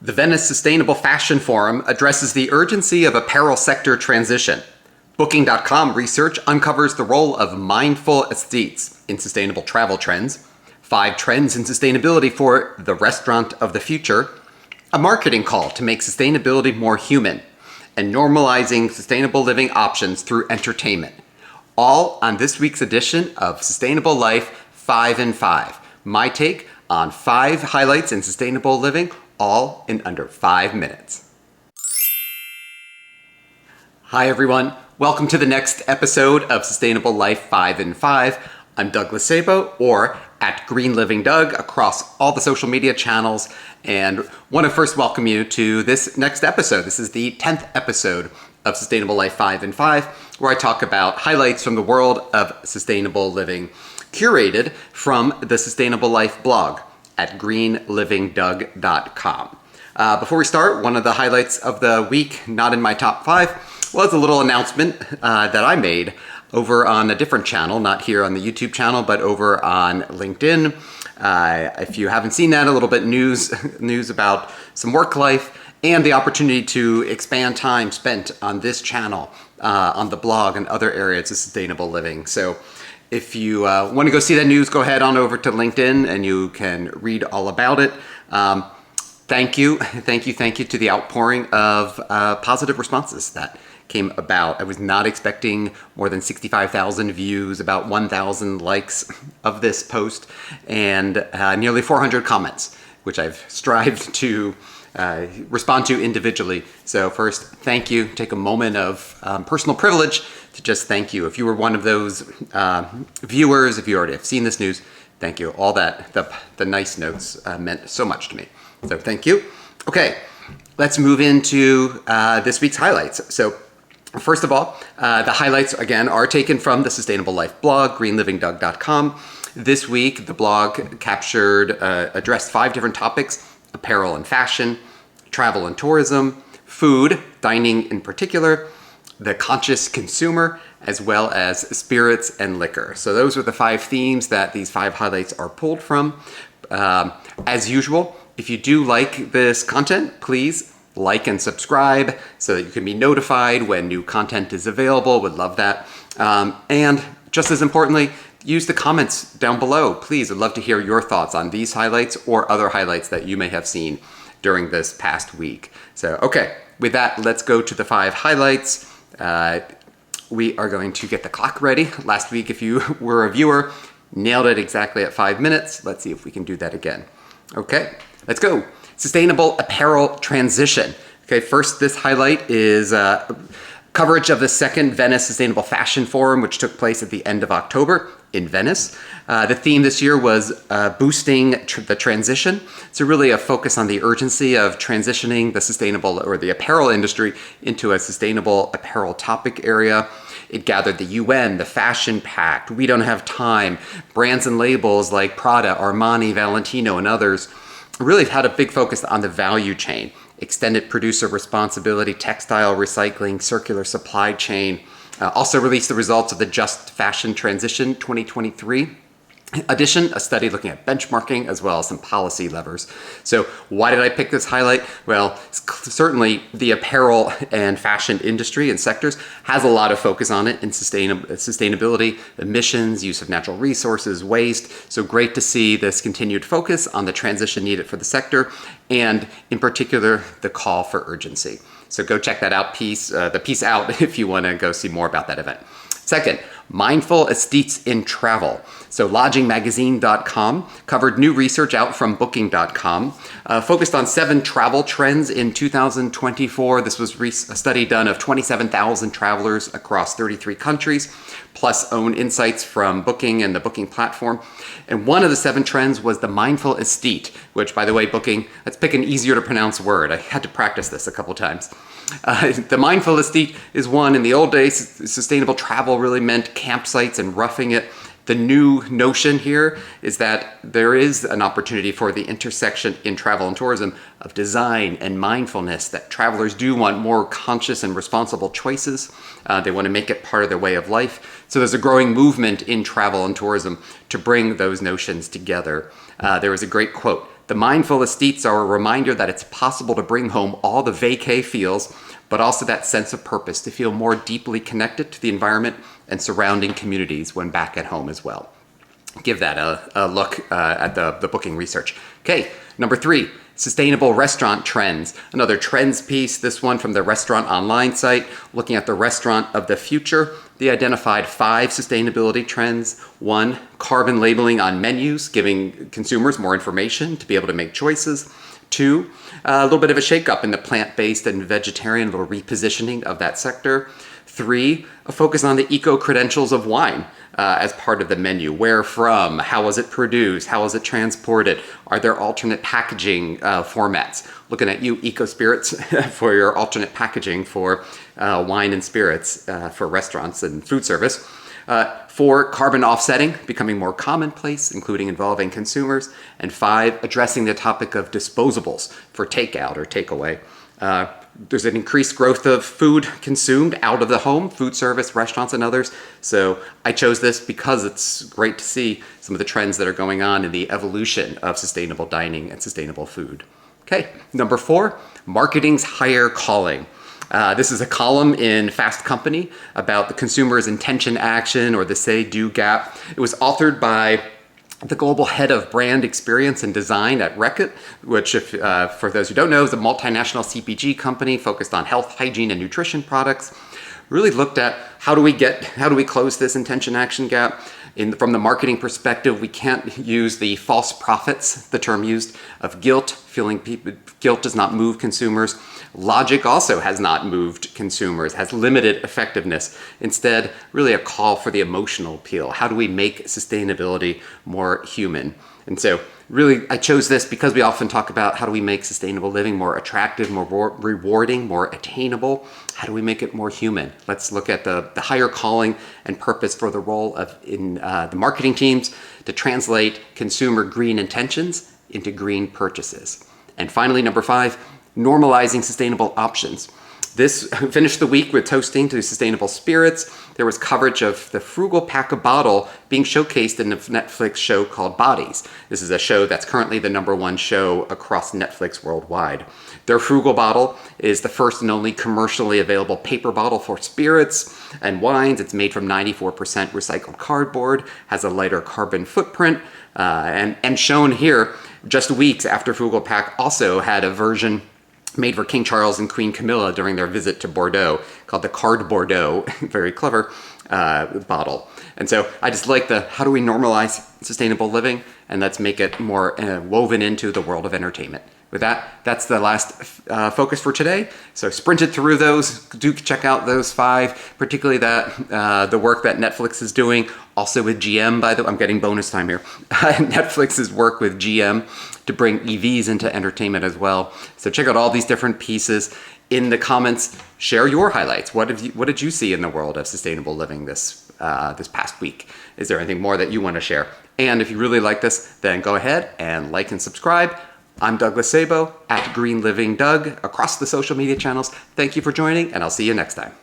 The Venice Sustainable Fashion Forum addresses the urgency of apparel sector transition. Booking.com research uncovers the role of mindful aesthetes in sustainable travel trends. 5 trends in sustainability for the restaurant of the future. A marketing call to make sustainability more human. And normalizing sustainable living options through entertainment. All on this week's edition of Sustainable Life 5 in 5. My take on 5 highlights in sustainable living, all in under 5 minutes. Hi everyone, welcome to the next episode of Sustainable Life 5 in 5. I'm Douglas Sabo, or at Green Living Doug, across all the social media channels, and want to first welcome you to this next episode. This is the 10th episode of Sustainable Life 5 in 5, where I talk about highlights from the world of sustainable living, curated from the Sustainable Life blog at greenlivingdoug.com. Before we start, one of the highlights of the week, not in my top 5, was a little announcement that I made over on a different channel, not here on the YouTube channel, but over on LinkedIn. If you haven't seen that, a little bit news about some work life and the opportunity to expand time spent on this channel, on the blog and other areas of sustainable living. So if you want to go see that news, go ahead on over to LinkedIn and you can read all about it. Thank you to the outpouring of positive responses that came about. I was not expecting more than 65,000 views, about 1,000 likes of this post, and nearly 400 comments, which I've strived to respond to individually. So first, thank you. Take a moment of personal privilege to just thank you. If you were one of those viewers, if you already have seen this news, thank you. All that, the nice notes meant so much to me. So thank you. Okay, let's move into this week's highlights. So first of all, the highlights again are taken from the Sustainable Life blog, greenlivingdoug.com. This week, the blog addressed 5 different topics: apparel and fashion, travel and tourism, food, dining in particular, the conscious consumer, as well as spirits and liquor. So those are the 5 themes that these 5 highlights are pulled from. As usual, if you do like this content, please like and subscribe so that you can be notified when new content is available. Would love that. And just as importantly, use the comments down below. Please, I'd love to hear your thoughts on these highlights or other highlights that you may have seen during this past week. So, okay, with that, let's go to the 5 highlights. We are going to get the clock ready. Last week, if you were a viewer, nailed it exactly at 5 minutes. Let's see if we can do that again. Okay, let's go. Sustainable apparel transition. Okay, first, this highlight is coverage of the 2nd Venice Sustainable Fashion Forum, which took place at the end of October in Venice. The theme this year was boosting the transition. So really a focus on the urgency of transitioning the sustainable or the apparel industry into a sustainable apparel topic area. It gathered the UN, the Fashion Pact, We Don't Have Time, brands and labels like Prada, Armani, Valentino, and others. Really had a big focus on the value chain, extended producer responsibility, textile recycling, circular supply chain. Also released the results of the Just Fashion Transition 2023 edition, a study looking at benchmarking as well as some policy levers. So why did I pick this highlight? Well, certainly the apparel and fashion industry and sectors has a lot of focus on it in sustainability, emissions, use of natural resources, waste. So great to see this continued focus on the transition needed for the sector, and in particular, the call for urgency. So go check that out, the piece out if you want to go see more about that event. Second, mindful aesthetes in travel. So lodgingmagazine.com covered new research out from booking.com, focused on 7 travel trends in 2024. This was a study done of 27,000 travelers across 33 countries, plus own insights from Booking and the Booking platform. And one of the 7 trends was the mindful aesthete, which, by the way, Booking, let's pick an easier to pronounce word. I had to practice this a couple times. The mindful aesthete is one. In the old days, sustainable travel really meant campsites and roughing it. The new notion here is that there is an opportunity for the intersection in travel and tourism of design and mindfulness, that travelers do want more conscious and responsible choices. They want to make it part of their way of life. So there's a growing movement in travel and tourism to bring those notions together. There was a great quote The mindful aesthetes are a reminder that it's possible to bring home all the vacay feels, but also that sense of purpose to feel more deeply connected to the environment and surrounding communities when back at home as well. Give that a look at the booking research. Okay, number 3, sustainable restaurant trends. Another trends piece, this one from the Restaurant Online site, looking at the restaurant of the future. They identified 5 sustainability trends. 1, carbon labeling on menus, giving consumers more information to be able to make choices. 2, a little bit of a shakeup in the plant-based and vegetarian, a little repositioning of that sector. 3, a focus on the eco-credentials of wine as part of the menu. Where from? How was it produced? How was it transported? Are there alternate packaging formats? Looking at you, eco-spirits, for your alternate packaging for wine and spirits for restaurants and food service. 4, carbon offsetting, becoming more commonplace, including involving consumers. And 5, addressing the topic of disposables for takeout or takeaway. There's an increased growth of food consumed out of the home, food service, restaurants, and others. So I chose this because it's great to see some of the trends that are going on in the evolution of sustainable dining and sustainable food. Okay, number 4, marketing's higher calling. This is a column in Fast Company about the consumer's intention action or the say-do gap. It was authored by the global head of brand experience and design at Reckitt, which, if, for those who don't know, is a multinational CPG company focused on health, hygiene, and nutrition products. Really looked at how do we close this intention action gap. From the marketing perspective, we can't use the false prophets, the term used, of guilt, feeling guilt does not move consumers. Logic also has not moved consumers, has limited effectiveness. Instead, really a call for the emotional appeal. How do we make sustainability more human? And so really, I chose this because we often talk about how do we make sustainable living more attractive, more rewarding, more attainable. How do we make it more human? Let's look at the higher calling and purpose for the role of in the marketing teams to translate consumer green intentions into green purchases. And finally, number 5, normalizing sustainable options. This finished the week with toasting to sustainable spirits. There was coverage of the Frugal Pack a Bottle being showcased in a Netflix show called Bodies. This is a show that's currently the #1 show across Netflix worldwide. Their Frugal Bottle is the first and only commercially available paper bottle for spirits and wines. It's made from 94% recycled cardboard, has a lighter carbon footprint, and shown here just weeks after Frugal Pack also had a version made for King Charles and Queen Camilla during their visit to Bordeaux, called the Card Bordeaux, very clever bottle. And so I just like how do we normalize sustainable living, and let's make it more woven into the world of entertainment. With that, that's the last focus for today. So sprinted through those. Do check out those 5, particularly the work that Netflix is doing. Also with GM, by the way, I'm getting bonus time here. Netflix's work with GM to bring EVs into entertainment as well. So check out all these different pieces. In the comments, share your highlights. What did you see in the world of sustainable living this past week? Is there anything more that you want to share? And if you really like this, then go ahead and like and subscribe. I'm Douglas Sabo at Green Living Doug across the social media channels. Thank you for joining, and I'll see you next time.